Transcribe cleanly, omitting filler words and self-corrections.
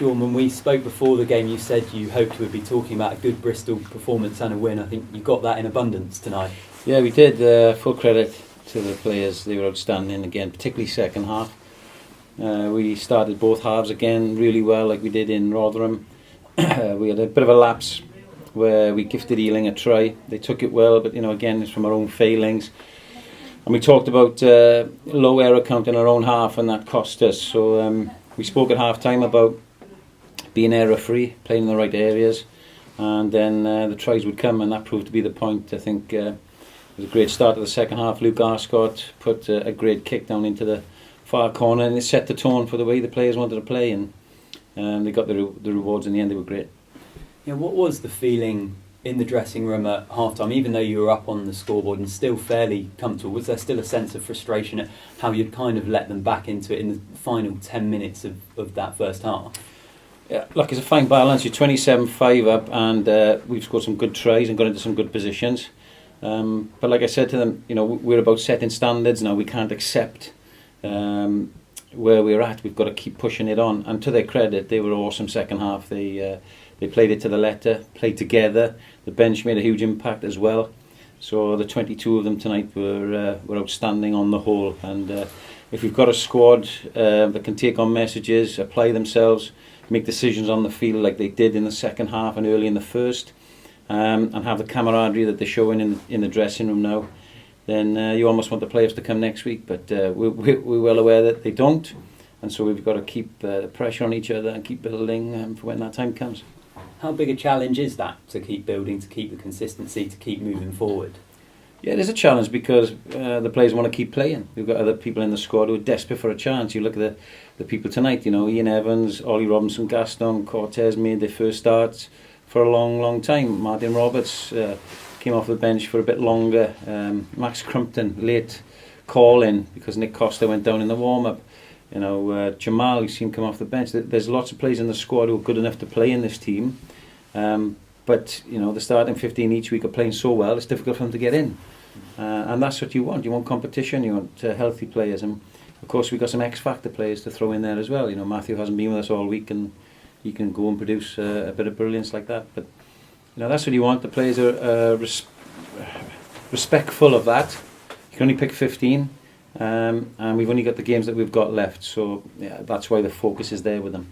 Sean, when we spoke before the game, you said you hoped we'd be talking about a good Bristol performance and a win. I think you got that in abundance tonight. Yeah, we did. Full credit to the players. They were outstanding again, particularly second half. We started both halves again really well, like we did in Rotherham. We had a bit of a lapse where we gifted Ealing a try. They took it well, but again, it's from our own failings. And we talked about low error count in our own half, and that cost us. So we spoke at half-time about being error-free, playing in the right areas, and then the tries would come, and that proved to be the point. I think it was a great start to the second half. Luke Arscott put a great kick down into the far corner, and it set the tone for the way the players wanted to play, and they got the rewards in the end. They were great. Yeah, what was the feeling in the dressing room at half-time, even though you were up on the scoreboard and still fairly comfortable? Was there still a sense of frustration at how you'd kind of let them back into it in the final 10 minutes of that first half? Yeah, look, it's a fine balance. You're 27-5 up, and we've scored some good tries and got into some good positions. But like I said to them, we're about setting standards now. We can't accept where we're at. We've got to keep pushing it on. And to their credit, they were awesome second half. They played it to the letter, played together. The bench made a huge impact as well. So the 22 of them tonight were outstanding on the whole. And if we've got a squad that can take on messages, apply themselves, make decisions on the field like they did in the second half and early in the first, and have the camaraderie that they're showing in the dressing room now, then you almost want the players to come next week. But we're well aware that they don't. And so we've got to keep the pressure on each other and keep building for when that time comes. How big a challenge is that to keep building, to keep the consistency, to keep moving forward? Yeah, it is a challenge because the players want to keep playing. We've got other people in the squad who are desperate for a chance. You look at the people tonight, Ian Evans, Ollie Robinson, Gaston, Cortez made their first starts for a long, long time. Martin Roberts came off the bench for a bit longer. Max Crumpton, late call-in because Nick Costa went down in the warm-up. Jamal, you've seen come off the bench. There's lots of players in the squad who are good enough to play in this team. But the starting 15 each week are playing so well, it's difficult for them to get in. And that's what you want. You want competition, you want healthy players. And of course, we've got some X-factor players to throw in there as well. Matthew hasn't been with us all week, and he can go and produce a bit of brilliance like that. But that's what you want. The players are respectful of that. You can only pick 15. And we've only got the games that we've got left, so yeah, that's why the focus is there with them.